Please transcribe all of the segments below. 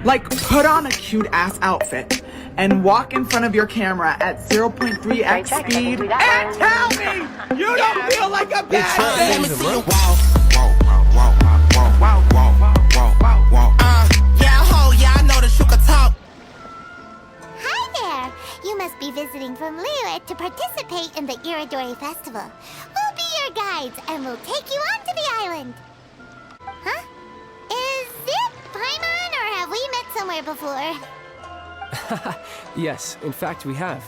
Like, put on a cute-ass outfit and walk in front of your camera at 0.3x speed and tell me you don't feel like a bad bitch! Yeah, I know that you could talk. Hi there! You must be visiting from Liyue to participate in the Iridori Festival. We'll be your guides, and we'll take you onto the island. Huh? Is it Paimon, or have we met somewhere before? Yes, in fact we have.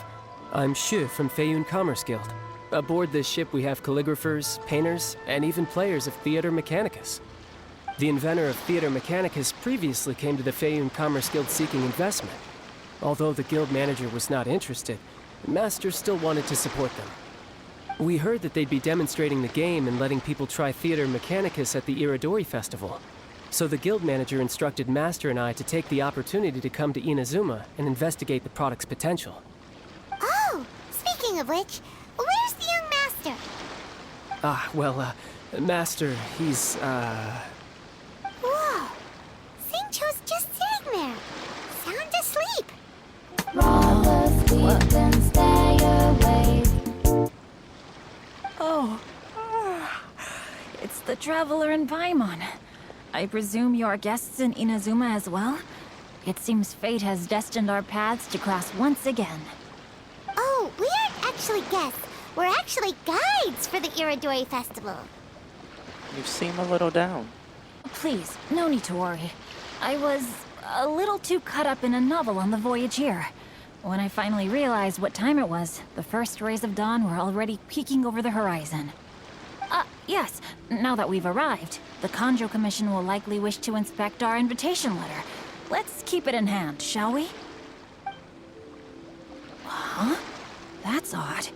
I'm Xingqiu from Feiyun Commerce Guild. Aboard this ship we have calligraphers, painters, and even players of Theater Mechanicus. The inventor of Theater Mechanicus previously came to the Feiyun Commerce Guild seeking investment. Although the guild manager was not interested, the master still wanted to support them. We heard that they'd be demonstrating the game and letting people try Theater Mechanicus at the Iridori Festival. So the guild manager instructed Master and I to take the opportunity to come to Inazuma and investigate the product's potential. Oh, speaking of which, where's the young master? Master, he's, Whoa! Xingqiu's just sitting there, sound asleep. Oh, it's the traveler in Paimon. I presume you are guests in Inazuma as well? It seems fate has destined our paths to cross once again. Oh, we aren't actually guests. We're actually guides for the Iridori Festival. You seem a little down. Please, no need to worry. I was a little too caught up in a novel on the voyage here. When I finally realized what time it was, the first rays of dawn were already peeking over the horizon. Yes, now that we've arrived, the Kanjo Commission will likely wish to inspect our invitation letter. Let's keep it in hand, shall we? Huh? That's odd.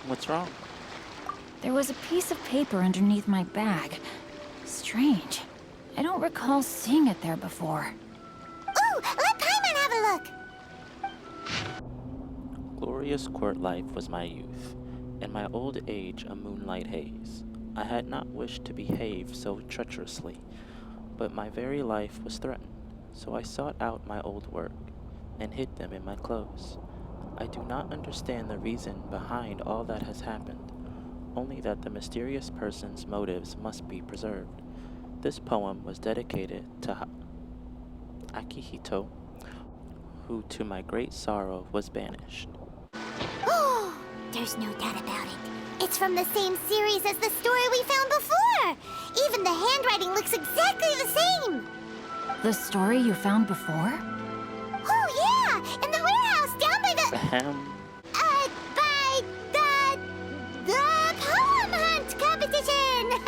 What's wrong? There was a piece of paper underneath my bag. Strange. I don't recall seeing it there before. Ooh, let Paimon have a look! Glorious court life was my youth, and my old age a moonlight haze. I had not wished to behave so treacherously, but my very life was threatened, so I sought out my old work, and hid them in my clothes. I do not understand the reason behind all that has happened, only that the mysterious person's motives must be preserved. This poem was dedicated to Akihito, who to my great sorrow was banished. Oh, there's no doubt about it. It's from the same series as the story we found before. Even the handwriting looks exactly the same. The story you found before? Oh yeah, in the warehouse down by the... by the poem hunt competition.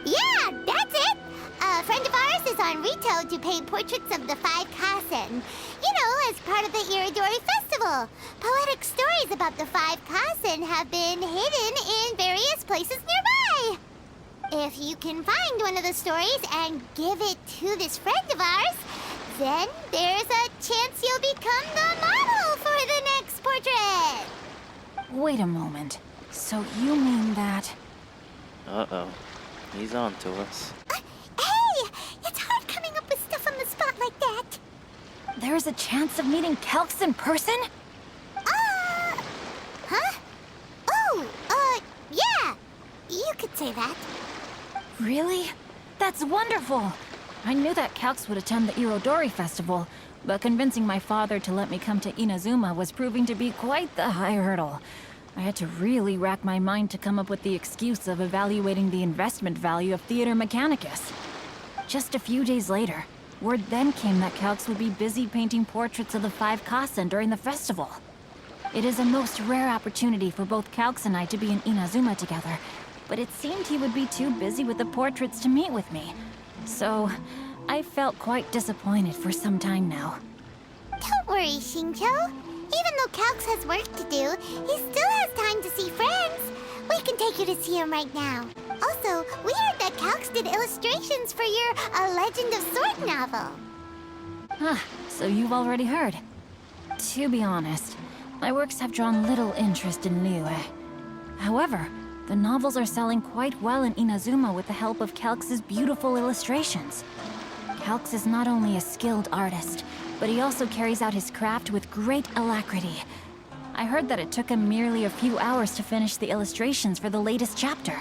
Yeah, that's it. A friend of ours is on Rito to paint portraits of the 5 Kasen. You know, as part of the Iridori Festival. Poetic stories about the 5 Kasen have been hidden in various places nearby. If you can find one of the stories and give it to this friend of ours, then there's a chance you'll become the model for the next portrait. Wait a moment. So you mean that... Uh-oh. He's on to us. Hey! It's hard coming up with stuff on the spot like that. There's a chance of meeting Calx in person? Huh? Oh, yeah. You could say that. Really? That's wonderful! I knew that Calx would attend the Irodori Festival, but convincing my father to let me come to Inazuma was proving to be quite the high hurdle. I had to really rack my mind to come up with the excuse of evaluating the investment value of Theater Mechanicus. Just a few days later, word then came that Calx would be busy painting portraits of the 5 Kasen during the festival. It is a most rare opportunity for both Calx and I to be in Inazuma together, but it seemed he would be too busy with the portraits to meet with me. So, I felt quite disappointed for some time now. Don't worry, Xingqiu. Even though Calx has work to do, he still has time to see friends. We can take you to see him right now. Also, we heard that Calx did illustrations for your A Legend of Sword novel. So you've already heard. To be honest, my works have drawn little interest in Liyue. However, the novels are selling quite well in Inazuma with the help of Calx's beautiful illustrations. Calx is not only a skilled artist, but he also carries out his craft with great alacrity. I heard that it took him merely a few hours to finish the illustrations for the latest chapter.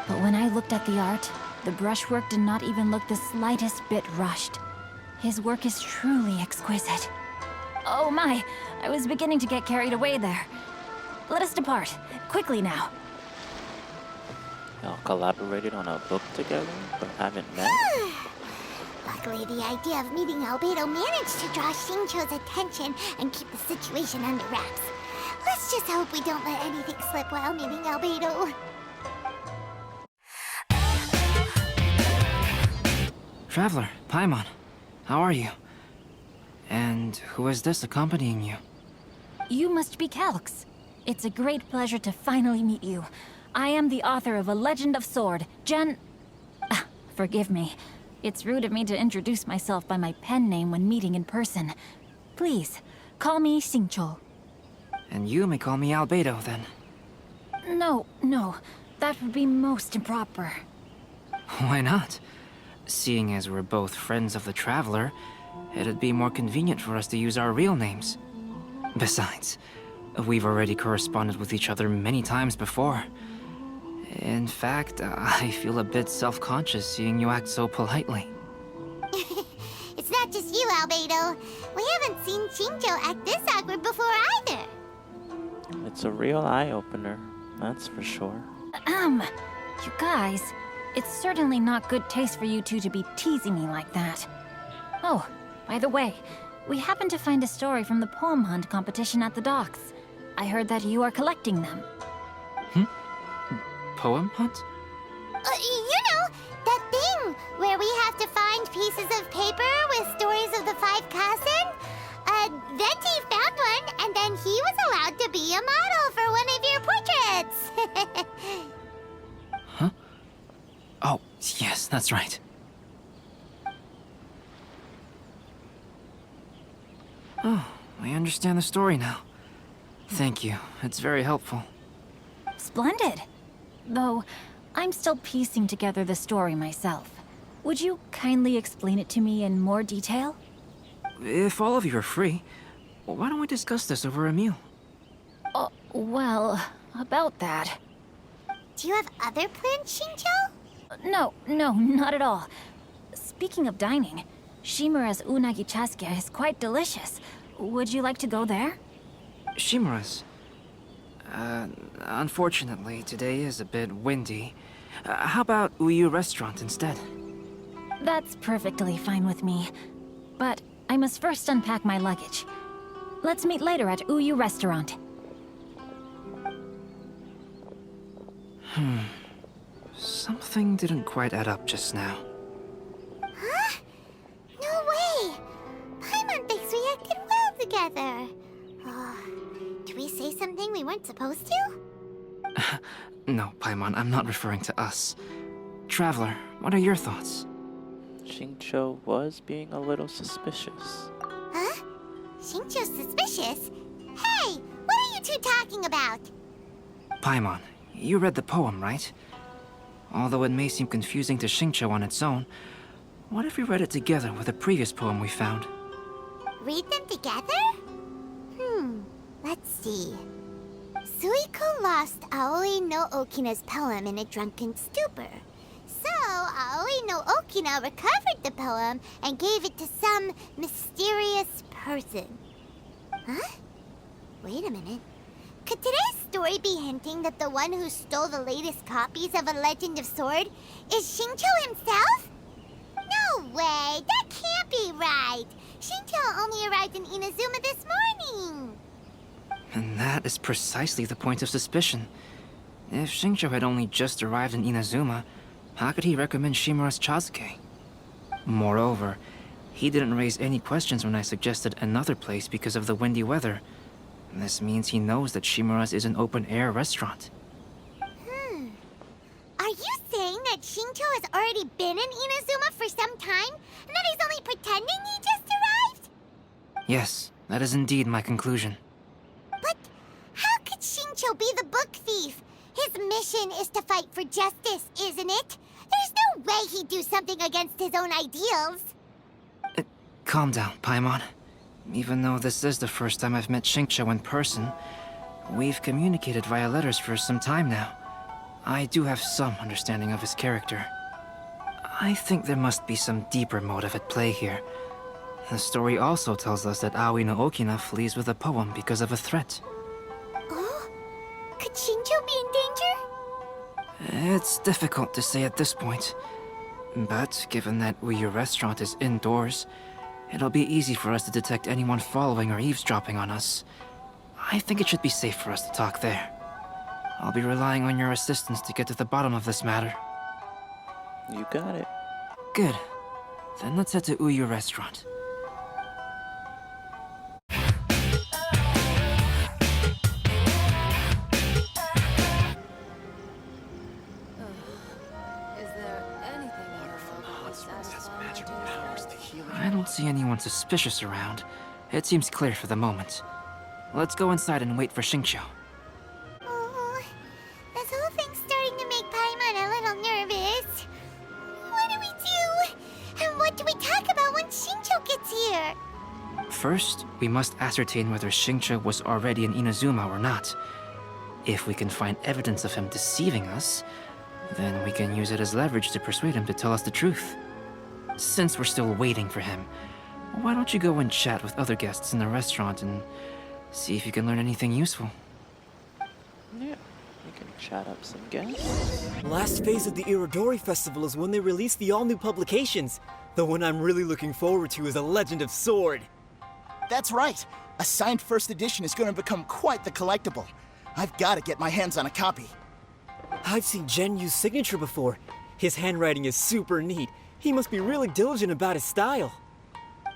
But when I looked at the art, the brushwork did not even look the slightest bit rushed. His work is truly exquisite. Oh my, I was beginning to get carried away there. Let us depart, quickly now. Y'all collaborated on a book together, but haven't met? Luckily, the idea of meeting Albedo managed to draw Xingqiu's attention and keep the situation under wraps. Let's just hope we don't let anything slip while meeting Albedo. Traveler, Paimon, how are you? And who is this accompanying you? You must be Calx. It's a great pleasure to finally meet you. I am the author of A Legend of Sword, forgive me. It's rude of me to introduce myself by my pen name when meeting in person. Please, call me Xingqiu. And you may call me Albedo, then. No, that would be most improper. Why not? Seeing as we're both friends of the Traveler, it'd be more convenient for us to use our real names. Besides, we've already corresponded with each other many times before. In fact, I feel a bit self-conscious seeing you act so politely. It's not just you, Albedo. We haven't seen Xingqiu act this awkward before either. It's a real eye-opener, that's for sure. You guys, it's certainly not good taste for you two to be teasing me like that. Oh, by the way, we happened to find a story from the poem hunt competition at the docks. I heard that you are collecting them. Poem hunt? You know, that thing where we have to find pieces of paper with stories of the 5 Kasen? Venti found one, and then he was allowed to be a model for one of your portraits. Huh? Oh, yes, that's right. Oh, I understand the story now. Thank you. It's very helpful. Splendid. Though, I'm still piecing together the story myself. Would you kindly explain it to me in more detail? If all of you are free, why don't we discuss this over a meal? Well, about that. Do you have other plans, Xingqiu? No, not at all. Speaking of dining, Shimura's unagi chasuke is quite delicious. Would you like to go there? Shimura's. Unfortunately, today is a bit windy. How about Uyu Restaurant instead? That's perfectly fine with me. But I must first unpack my luggage. Let's meet later at Uyu Restaurant. Something didn't quite add up just now. Huh? No way! Paimon thinks we acted well together. Did we say something we weren't supposed to? No, Paimon, I'm not referring to us. Traveler, what are your thoughts? Xingqiu was being a little suspicious. Huh? Xingqiu's suspicious? Hey, what are you two talking about? Paimon, you read the poem, right? Although it may seem confusing to Xingqiu on its own, what if we read it together with a previous poem we found? Read them together? Let's see. Suiko lost Aoi no Okina's poem in a drunken stupor. So, Aoi no Okina recovered the poem and gave it to some mysterious person. Huh? Wait a minute. Could today's story be hinting that the one who stole the latest copies of A Legend of Sword is Xingqiu himself? No way! That can't be right! Xingqiu only arrived in Inazuma this morning! And that is precisely the point of suspicion. If Xingqiu had only just arrived in Inazuma, how could he recommend Shimura's Chasuke? Moreover, he didn't raise any questions when I suggested another place because of the windy weather. This means he knows that Shimura's is an open-air restaurant. Are you saying that Xingqiu has already been in Inazuma for some time, and that he's only pretending he just arrived? Yes, that is indeed my conclusion. But how could Xingqiu be the book thief? His mission is to fight for justice, isn't it? There's no way he'd do something against his own ideals. Calm down, Paimon. Even though this is the first time I've met Xingqiu in person, we've communicated via letters for some time now. I do have some understanding of his character. I think there must be some deeper motive at play here. The story also tells us that Aoi no Okina flees with a poem because of a threat. Oh? Could Xingqiu be in danger? It's difficult to say at this point. But given that Uyu Restaurant is indoors, it'll be easy for us to detect anyone following or eavesdropping on us. I think it should be safe for us to talk there. I'll be relying on your assistance to get to the bottom of this matter. You got it. Good. Then let's head to Uyu Restaurant. I don't see anyone suspicious around. It seems clear for the moment. Let's go inside and wait for Xingqiu. Oh, this whole thing's starting to make Paimon a little nervous. What do we do? And what do we talk about when Xingqiu gets here? First, we must ascertain whether Xingqiu was already in Inazuma or not. If we can find evidence of him deceiving us, then we can use it as leverage to persuade him to tell us the truth. Since we're still waiting for him, why don't you go and chat with other guests in the restaurant and see if you can learn anything useful? Yeah, we can chat up some guests. Last phase of the Irodori Festival is when they release the all-new publications. The one I'm really looking forward to is A Legend of Sword. That's right. A signed first edition is going to become quite the collectible. I've got to get my hands on a copy. I've seen Genyu's signature before. His handwriting is super neat. He must be really diligent about his style.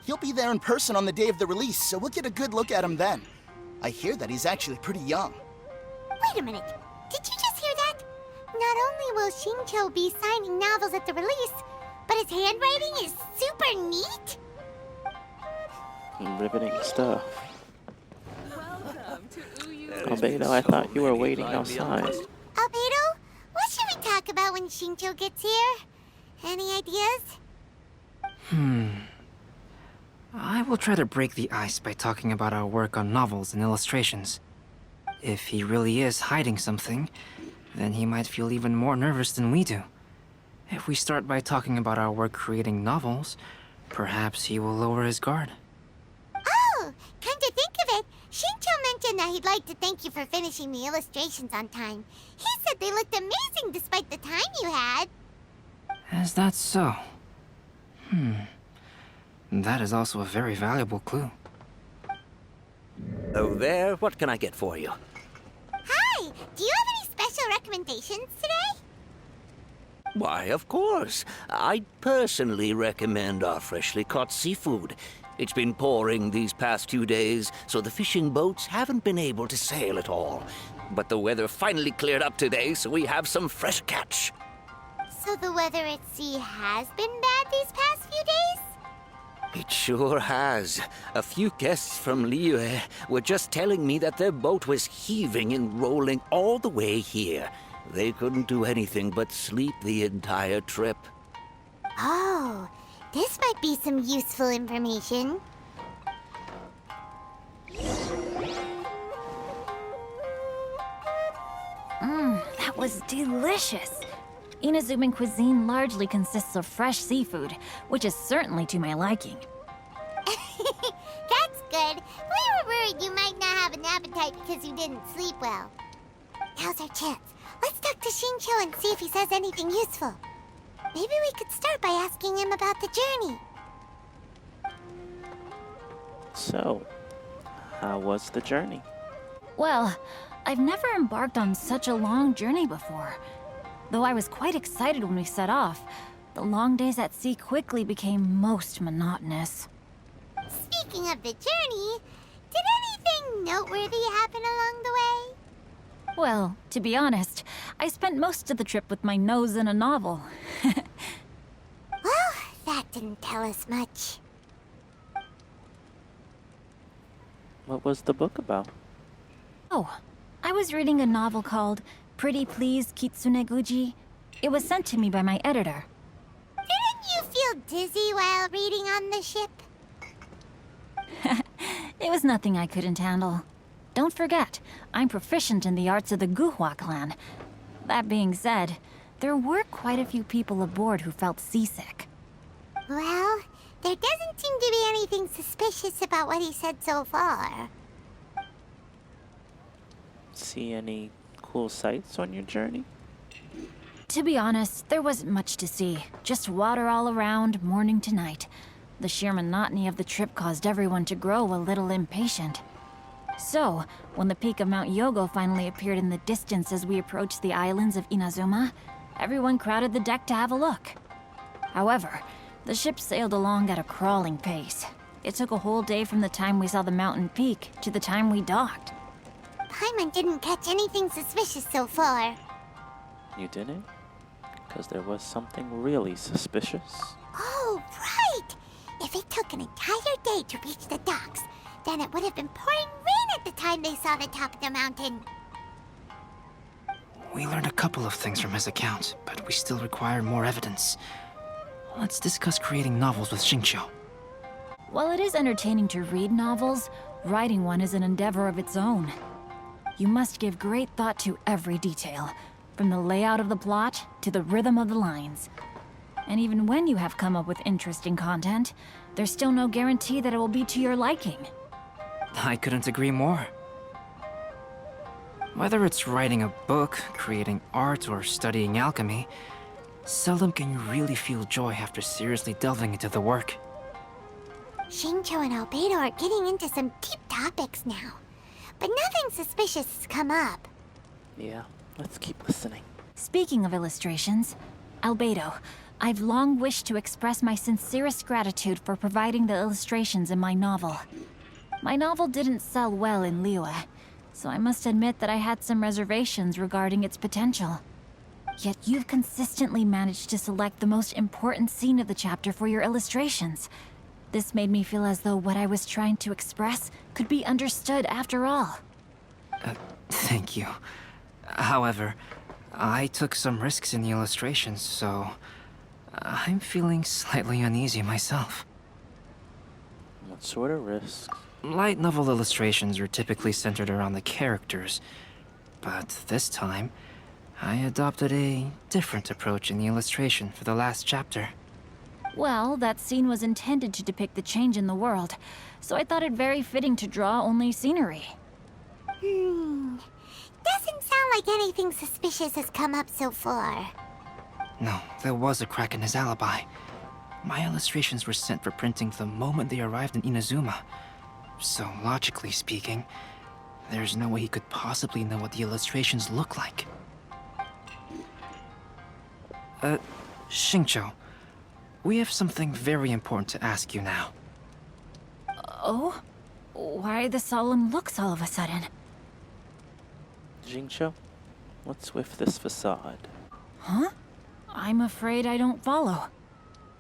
He'll be there in person on the day of the release, so we'll get a good look at him then. I hear that he's actually pretty young. Wait a minute. Did you just hear that? Not only will Xingqiu be signing novels at the release, but his handwriting is super neat? Riveting stuff. Albedo, I thought you were waiting outside. Albedo, what should we talk about when Xingqiu gets here? Any ideas? I will try to break the ice by talking about our work on novels and illustrations. If he really is hiding something, then he might feel even more nervous than we do. If we start by talking about our work creating novels, perhaps he will lower his guard. Oh, come to think of it, Xingqiu mentioned that he'd like to thank you for finishing the illustrations on time. He said they looked amazing despite the time you had. Is that so? That is also a very valuable clue. Oh, there. What can I get for you? Hi, do you have any special recommendations today? Why, of course. I personally recommend our freshly caught seafood. It's been pouring these past few days, so the fishing boats haven't been able to sail at all. But the weather finally cleared up today, so we have some fresh catch. So the weather at sea has been bad these past few days? It sure has. A few guests from Liyue were just telling me that their boat was heaving and rolling all the way here. They couldn't do anything but sleep the entire trip. Oh, this might be some useful information. That was delicious. Inazuman cuisine largely consists of fresh seafood, which is certainly to my liking. That's good. We were worried you might not have an appetite because you didn't sleep well. Now's our chance. Let's talk to Xingqiu and see if he says anything useful. Maybe we could start by asking him about the journey. So, how was the journey? Well, I've never embarked on such a long journey before. Though I was quite excited when we set off, the long days at sea quickly became most monotonous. Speaking of the journey, did anything noteworthy happen along the way? Well, to be honest, I spent most of the trip with my nose in a novel. Well, that didn't tell us much. What was the book about? Oh, I was reading a novel called Pretty Please Kitsune Guji. It was sent to me by my editor. Didn't you feel dizzy while reading on the ship? It was nothing I couldn't handle. Don't forget, I'm proficient in the arts of the Guhua clan. That being said, there were quite a few people aboard who felt seasick. Well, there doesn't seem to be anything suspicious about what he said so far. See any cool sights on your journey? To be honest, there wasn't much to see. Just water all around, morning to night. The sheer monotony of the trip caused everyone to grow a little impatient. So, when the peak of Mount Yogo finally appeared in the distance as we approached the islands of Inazuma, everyone crowded the deck to have a look. However, the ship sailed along at a crawling pace. It took a whole day from the time we saw the mountain peak to the time we docked. Paimon didn't catch anything suspicious so far. You didn't? Because there was something really suspicious. Oh, right! If it took an entire day to reach the docks, then it would have been pouring rain at the time they saw the top of the mountain. We learned a couple of things from his account, but we still require more evidence. Let's discuss creating novels with Xingqiu. While it is entertaining to read novels, writing one is an endeavor of its own. You must give great thought to every detail, from the layout of the plot to the rhythm of the lines. And even when you have come up with interesting content, there's still no guarantee that it will be to your liking. I couldn't agree more. Whether it's writing a book, creating art, or studying alchemy, seldom can you really feel joy after seriously delving into the work. Xingqiu and Albedo are getting into some deep topics now, but nothing suspicious has come up. Yeah, let's keep listening. Speaking of illustrations, Albedo, I've long wished to express my sincerest gratitude for providing the illustrations in my novel. My novel didn't sell well in Liyue, so I must admit that I had some reservations regarding its potential. Yet you've consistently managed to select the most important scene of the chapter for your illustrations. This made me feel as though what I was trying to express could be understood after all. Thank you. However, I took some risks in the illustrations, so I'm feeling slightly uneasy myself. What sort of risks? Light novel illustrations are typically centered around the characters, but this time, I adopted a different approach in the illustration for the last chapter. Well, that scene was intended to depict the change in the world, so I thought it very fitting to draw only scenery. Doesn't sound like anything suspicious has come up so far. No, there was a crack in his alibi. My illustrations were sent for printing the moment they arrived in Inazuma. So, logically speaking, there's no way he could possibly know what the illustrations look like. Xingqiu, we have something very important to ask you now. Oh? Why the solemn looks all of a sudden? Xingqiu, what's with this facade? Huh? I'm afraid I don't follow.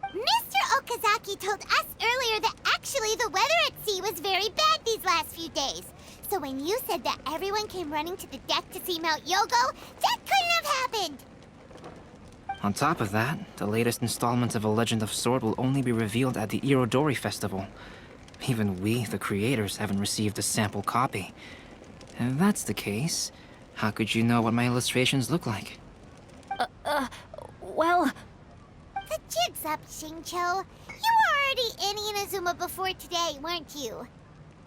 Mr. Okazaki told us earlier that actually the weather at sea was very bad these last few days. So when you said that everyone came running to the deck to see Mount Yogo, that couldn't have happened! On top of that, the latest installment of A Legend of Sword will only be revealed at the Irodori Festival. Even we, the creators, haven't received a sample copy. If that's the case, how could you know what my illustrations look like? Well... The jig's up, Xingqiu. You were already in Inazuma before today, weren't you?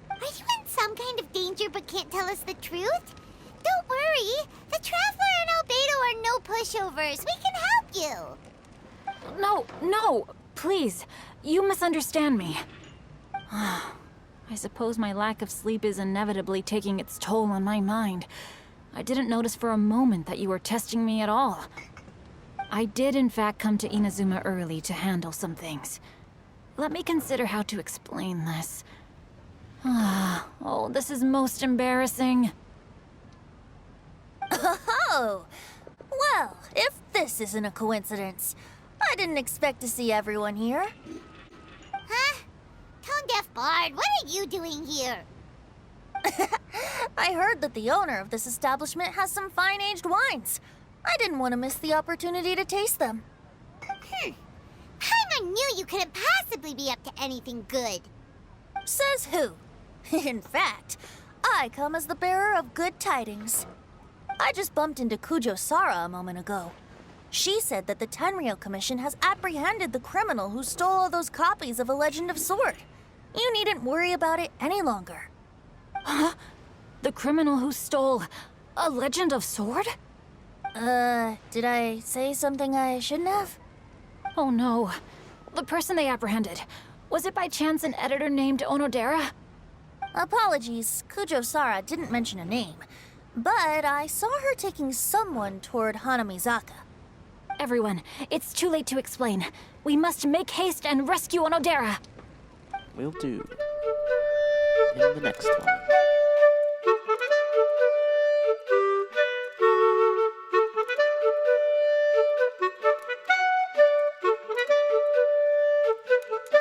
Are you in some kind of danger but can't tell us the truth? Don't worry. The Traveler and Albedo are no pushovers. We can help you. No, please. You misunderstand me. I suppose my lack of sleep is inevitably taking its toll on my mind. I didn't notice for a moment that you were testing me at all. I did in fact come to Inazuma early to handle some things. Let me consider how to explain this. Oh, this is most embarrassing. Oh! Well, if this isn't a coincidence, I didn't expect to see everyone here. Huh? Tone-deaf Bard, what are you doing here? I heard that the owner of this establishment has some fine-aged wines. I didn't want to miss the opportunity to taste them. Paimon knew you couldn't possibly be up to anything good. Says who? In fact, I come as the bearer of good tidings. I just bumped into Kujo Sara a moment ago. She said that the Tenryou Commission has apprehended the criminal who stole all those copies of A Legend of Sword. You needn't worry about it any longer. Huh? The criminal who stole A Legend of Sword? Did I say something I shouldn't have? Oh no. The person they apprehended. Was it by chance an editor named Onodera? Apologies, Kujo Sara didn't mention a name. But I saw her taking someone toward Hanamizaka. Everyone, it's too late to explain. We must make haste and rescue Onodera. Will do. In the next one.